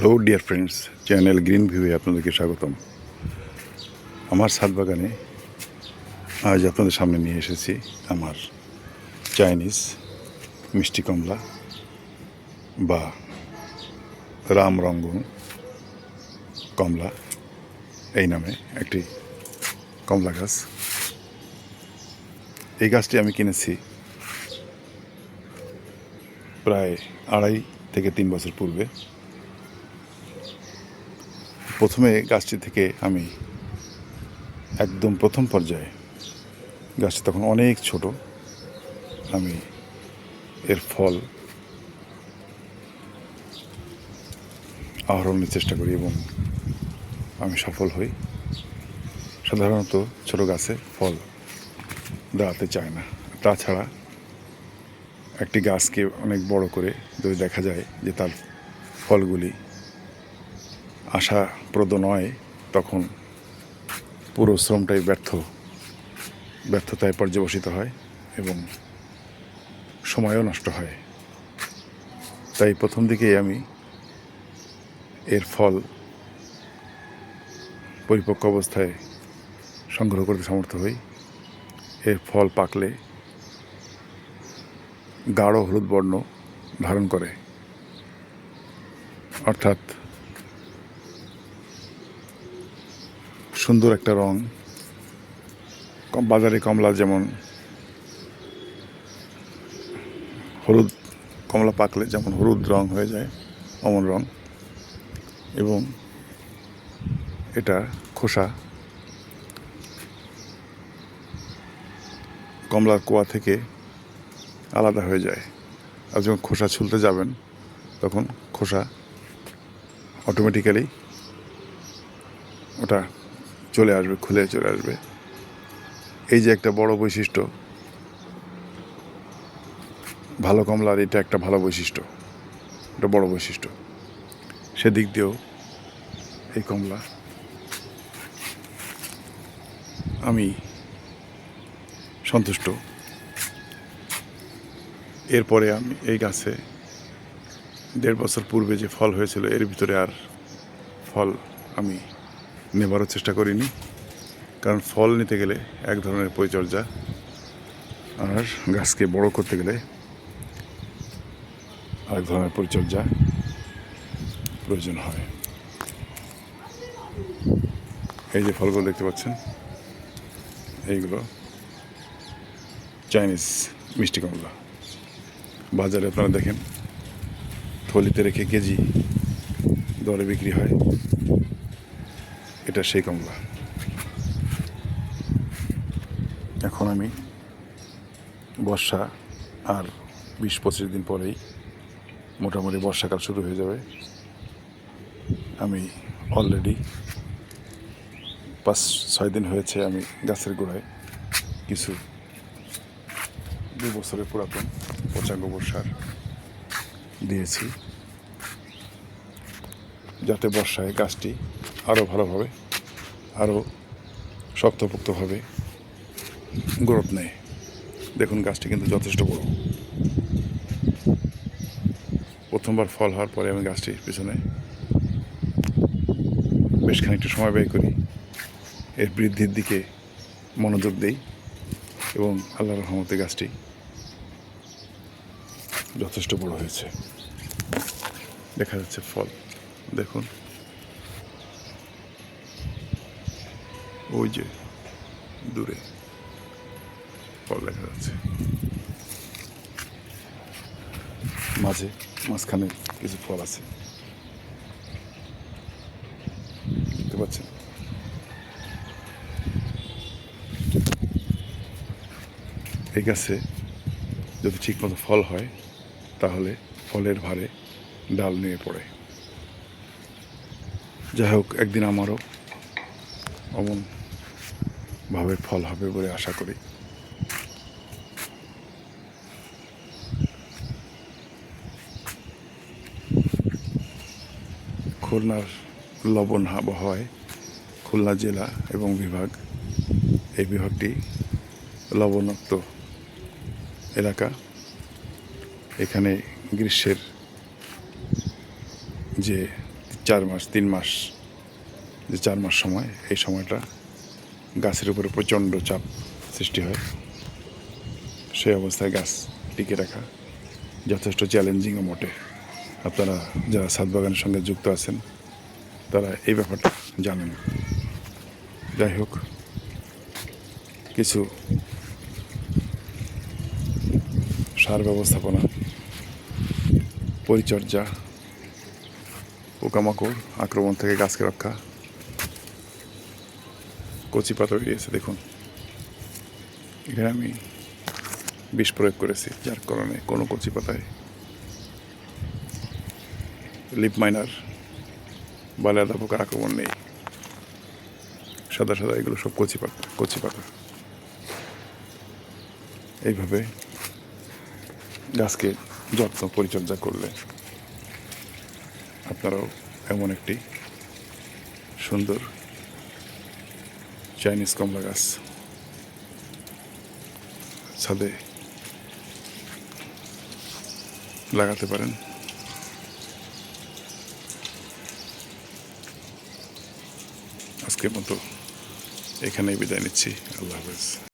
Hello dear friends, channel green ভিউয়ে আপনাদেরকে স্বাগতম। আমার ছাদ বাগানে আজ আপনাদের সামনে নিয়ে এসেছি আমার চাইনিজ মিষ্টি কমলা বা রামরঙ্গন কমলা এই নামে একটি কমলা গাছ। এই গাছটি আমি কিনেছি প্রায় 2.5 থেকে 3 বছর পূর্বে। প্রথমে গাছটি থেকে আমি একদম প্রথম পর্যায়ে, গাছটি তখন অনেক ছোট, আমি এর ফল আহরণের চেষ্টা করি এবং আমি সফল হই। সাধারণত ছোট গাছে ফল দাঁড়াতে চায় না। তাছাড়া একটি গাছকে অনেক বড় করে যদি দেখা যায় যে তার ফলগুলি আশাপ্রদ নয়, তখন পুরো শ্রমটাই ব্যর্থতায় পর্যবসিত হয় এবং সময়ও নষ্ট হয়। তাই প্রথম দিকেই আমি এর ফল পরিপক্ক অবস্থায় সংগ্রহ করতে সমর্থ হই। এর ফল পাকলে গাঢ় হলুদ বর্ণ ধারণ করে, অর্থাৎ সুন্দর একটা রং। বাজারে কমলা যেমন হলুদ, কমলা পাকলে যেমন হলুদ রং হয়ে যায়, অমন রং। এবং এটা খোসা কমলার কোয়া থেকে আলাদা হয়ে যায়। আর যখন খোসা ছুলতে যাবেন তখন খোসা অটোমেটিক্যালি ওটা খুলে চলে আসবে। এই যে একটা বড় বৈশিষ্ট্য, ভালো কমলার এটা একটা ভালো বৈশিষ্ট্য, এটা বড় বৈশিষ্ট্য। সেদিক দিয়েও এই কমলা আমি সন্তুষ্ট। এরপরে আমি এই গাছে 1.5 বছর পূর্বে যে ফল হয়েছিল, এর ভিতরে আর ফল আমি নেবারও চেষ্টা করিনি, কারণ ফল নিতে গেলে এক ধরনের পরিচর্যা, আর গাছকে বড় করতে গেলে আরেক ধরনের পরিচর্যা প্রয়োজন হয়। এই যে ফলগুলো দেখতে পাচ্ছেন, এইগুলো চাইনিজ মিষ্টি কমলা। বাজারে আপনারা দেখেন থলিতে রেখে কেজি দরে বিক্রি হয়, এটা সেই কমলা। এখন আমি বর্ষা আর 20-25 দিন পরেই মোটামুটি বর্ষাকাল শুরু হয়ে যাবে। আমি অলরেডি 5-6 দিন হয়েছে আমি গাছের গোড়ায় কিছু 2 বছরের পুরাতন পচা গোবর সার দিয়েছি, যাতে বর্ষায় গাছটি আরও ভালোভাবে, আরও শক্তপোক্তভাবে গ্রোথ নেয়। দেখুন গাছটি কিন্তু যথেষ্ট বড়। প্রথমবার ফল হওয়ার পরে আমি গাছটির পিছনে বেশ খানিকটা সময় ব্যয় করি, এর বৃদ্ধির দিকে মনোযোগ দেই এবং আল্লাহর রহমতে গাছটি যথেষ্ট বড় হয়েছে। দেখা যাচ্ছে ফল, দেখুন ওই যে দূরে ফল দেখা যাচ্ছে, মাঝখানে কিছু ফল আছে, দেখতে পাচ্ছেন। এই গাছে যদি ঠিকমতো ফল হয় তাহলে ফলের ভারে ডাল নিয়ে পড়ে। যাই হোক, একদিন আমারও অমনভাবে ফল হবে বলে আশা করি। খুলনার লবণ আবহাওয়ায় খুলনা জেলা এবং বিভাগ, এই বিভাগটি লবণাক্ত এলাকা। এখানে গ্রীষ্মের যে 4 মাস 3 মাস, যে 4 মাস সময়, এই সময়টা গাছের উপরে প্রচণ্ড চাপ সৃষ্টি হয়। সেই অবস্থায় গাছ টিকে রাখা যথেষ্ট চ্যালেঞ্জিংও বটে। আপনারা যারা ছাদ বাগানের সঙ্গে যুক্ত আছেন তারা এই ব্যাপারটা জানেন। যাই হোক, কিছু সার ব্যবস্থাপনা, পরিচর্যা, পোকামাকড় আক্রমণ থেকে গাছকে রক্ষা, কচি পাতা বেরিয়েছে দেখুন। এখানে আমি বিষ প্রয়োগ করেছি, যার কারণে কোনো কচি পাতায় লিপ মাইনার বা লেদা পোকার আক্রমণ নেই। সাদা সাদা এগুলো সব কচি পাতা। এইভাবে গাছকে যত্ন পরিচর্যা করলে আপনারাও এমন একটি সুন্দর চাইনিজ কমলা গাছ ছাদে লাগাতে পারেন। আজকের মতো এখানেই বিদায় নিচ্ছি। আল্লাহ হাফেজ।